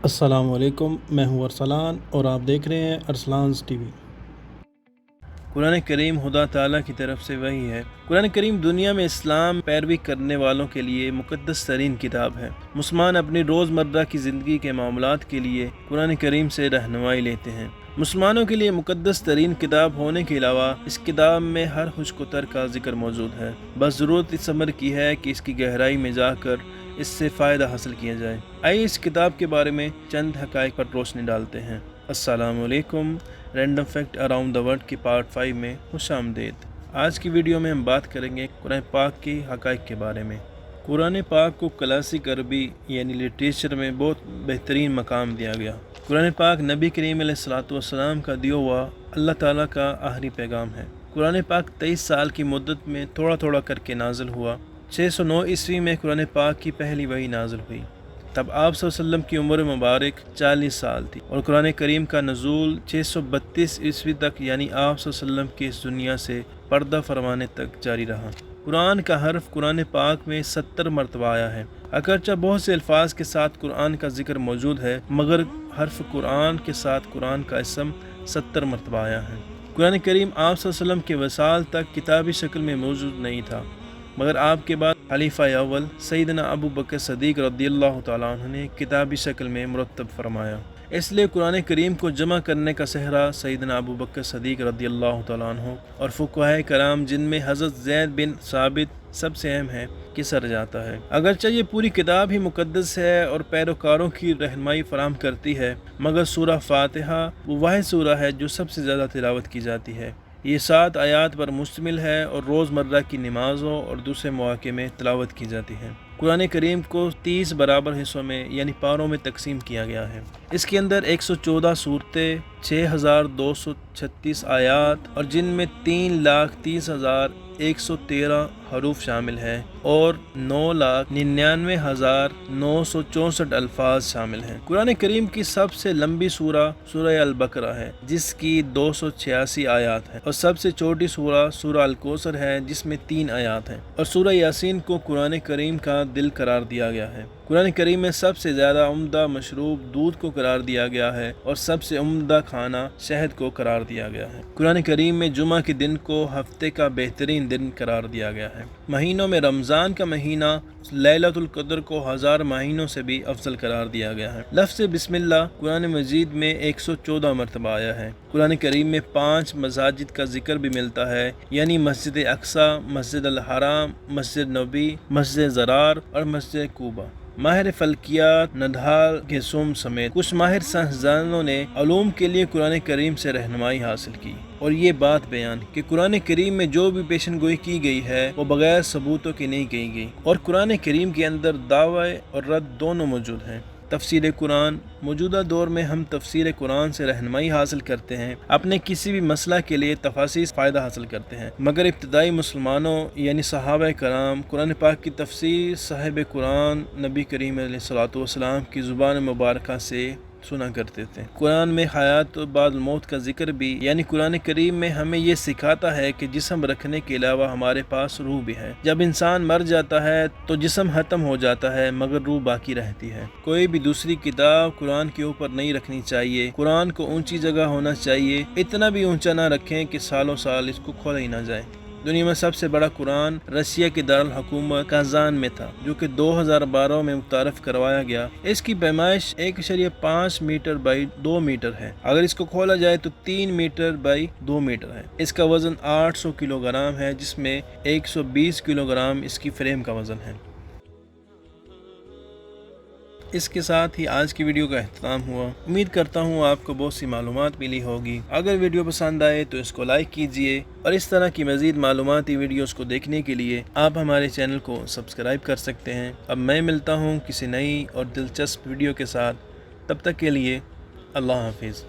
السلام علیکم، میں ہوں ارسلان اور آپ دیکھ رہے ہیں ارسلانز ٹی وی۔ قرآن کریم خدا تعالیٰ کی طرف سے وحی ہے۔ قرآن کریم دنیا میں اسلام پیروی کرنے والوں کے لیے مقدس ترین کتاب ہے۔ مسلمان اپنی روزمرہ کی زندگی کے معاملات کے لیے قرآن کریم سے رہنمائی لیتے ہیں۔ مسلمانوں کے لیے مقدس ترین کتاب ہونے کے علاوہ اس کتاب میں ہر خوش کتر کا ذکر موجود ہے، بس ضرورت اس امر کی ہے کہ اس کی گہرائی میں جا کر اس سے فائدہ حاصل کیا جائے۔ آئیے اس کتاب کے بارے میں چند حقائق پر روشنی ڈالتے ہیں۔ السلام علیکم، random fact around the world کی پارٹ 5 میں خوش آمدید۔ آج کی ویڈیو میں ہم بات کریں گے قرآن پاک کی حقائق کے بارے میں۔ قرآن پاک کو کلاسک عربی یعنی لٹریچر میں بہت بہترین مقام دیا گیا۔ قرآن پاک نبی کریم علیہ السلام کا دیا ہوا اللہ تعالیٰ کا آخری پیغام ہے۔ قرآن پاک 23 سال کی مدت میں تھوڑا تھوڑا کر کے نازل ہوا۔ 609 عیسوی میں قرآن پاک کی پہلی وحی نازل ہوئی، تب آپ صلی اللہ علیہ وسلم کی عمر مبارک 40 سال تھی، اور قرآن کریم کا نزول 632 عیسوی تک یعنی آپ صلی اللہ علیہ وسلم کی اس دنیا سے پردہ فرمانے تک جاری رہا۔ قرآن کا حرف قرآن پاک میں 70 مرتبہ آیا ہے۔ اگرچہ بہت سے الفاظ کے ساتھ قرآن کا ذکر موجود ہے، مگر حرف قرآن کے ساتھ قرآن کا اسم 70 مرتبہ آیا ہے۔ قرآن کریم آپ صلی اللہ علیہ وسلم کے وصال تک کتابی شکل میں موجود نہیں تھا، مگر آپ کے بعد خلیفہ اول سیدنا ابو بکر صدیق رضی اللہ تعالیٰ عنہ نے کتابی شکل میں مرتب فرمایا۔ اس لیے قرآن کریم کو جمع کرنے کا صحرا سیدنا ابو بکر صدیق رضی اللہ تعالیٰ عنہ اور فقہائے کرام جن میں حضرت زید بن ثابت سب سے اہم ہے کہ سر جاتا ہے۔ اگرچہ یہ پوری کتاب ہی مقدس ہے اور پیروکاروں کی رہنمائی فراہم کرتی ہے، مگر سورہ فاتحہ وہ واحد سورہ ہے جو سب سے زیادہ تلاوت کی جاتی ہے۔ یہ 7 آیات پر مشتمل ہے اور روزمرہ کی نمازوں اور دوسرے مواقع میں تلاوت کی جاتی ہے۔ قرآن کریم کو 30 برابر حصوں میں یعنی پاروں میں تقسیم کیا گیا ہے۔ اس کے اندر 114 صورتیں، 6236 آیات اور جن میں 3,30,113 حروف شامل ہیں اور 9,99,964 الفاظ شامل ہیں۔ قرآن کریم کی سب سے لمبی سورہ سورہ البقرہ ہے جس کی 286 آیات ہیں، اور سب سے چھوٹی سورہ سورہ الکوثر ہے جس میں 3 آیات ہیں، اور سورہ یاسین کو قرآن کریم کا دل قرار دیا گیا ہے۔ قرآن کریم میں سب سے زیادہ عمدہ مشروب دودھ کو قرار دیا گیا ہے اور سب سے عمدہ کھانا شہد کو قرار دیا گیا ہے۔ قرآن کریم میں جمعہ کے دن کو ہفتے کا بہترین دن قرار دیا گیا ہے۔ مہینوں میں رمضان کا مہینہ لیلۃ القدر کو 1000 مہینوں سے بھی افضل قرار دیا گیا ہے۔ لفظ بسم اللہ قرآن مجید میں 114 مرتبہ آیا ہے۔ قرآن کریم میں 5 مساجد کا ذکر بھی ملتا ہے، یعنی مسجد اقصی، مسجد الحرام، مسجد نبوی، مسجد زرار اور مسجد قباء۔ ماہر فلکیات نڈھال گیسوم سمیت کچھ ماہر سائنسدانوں نے علوم کے لیے قرآن کریم سے رہنمائی حاصل کی اور یہ بات بیان کہ قرآن کریم میں جو بھی پیشن گوئی کی گئی ہے وہ بغیر ثبوتوں کی نہیں کہی گئی، اور قرآن کریم کے اندر دعوے اور رد دونوں موجود ہیں۔ تفسیر قرآن: موجودہ دور میں ہم تفسیر قرآن سے رہنمائی حاصل کرتے ہیں، اپنے کسی بھی مسئلہ کے لیے تفاسیر سے فائدہ حاصل کرتے ہیں، مگر ابتدائی مسلمانوں یعنی صحابہ کرام قرآن پاک کی تفسیر صاحب قرآن نبی کریم علیہ السلام کی زبان مبارکہ سے سنا کرتے تھے۔ قرآن میں حیات بعد الموت کا ذکر بھی، یعنی قرآن کریم میں ہمیں یہ سکھاتا ہے کہ جسم رکھنے کے علاوہ ہمارے پاس روح بھی ہے۔ جب انسان مر جاتا ہے تو جسم ختم ہو جاتا ہے مگر روح باقی رہتی ہے۔ کوئی بھی دوسری کتاب قرآن کے اوپر نہیں رکھنی چاہیے۔ قرآن کو اونچی جگہ ہونا چاہیے، اتنا بھی اونچا نہ رکھیں کہ سالوں سال اس کو کھولا ہی نہ جائے۔ دنیا میں سب سے بڑا قرآن رشیا کے دارالحکومت کازان میں تھا، جو کہ 2012 میں متعارف کروایا گیا۔ اس کی پیمائش 1.5 میٹر بائی 2 میٹر ہے۔ اگر اس کو کھولا جائے تو 3 میٹر بائی 2 میٹر ہے۔ اس کا وزن 800 کلو گرام ہے، جس میں 120 کلو گرام اس کی فریم کا وزن ہے۔ اس کے ساتھ ہی آج کی ویڈیو کا اختتام ہوا۔ امید کرتا ہوں آپ کو بہت سی معلومات ملی ہوگی۔ اگر ویڈیو پسند آئے تو اس کو لائک کیجئے، اور اس طرح کی مزید معلوماتی ویڈیوز کو دیکھنے کے لیے آپ ہمارے چینل کو سبسکرائب کر سکتے ہیں۔ اب میں ملتا ہوں کسی نئی اور دلچسپ ویڈیو کے ساتھ، تب تک کے لیے اللہ حافظ۔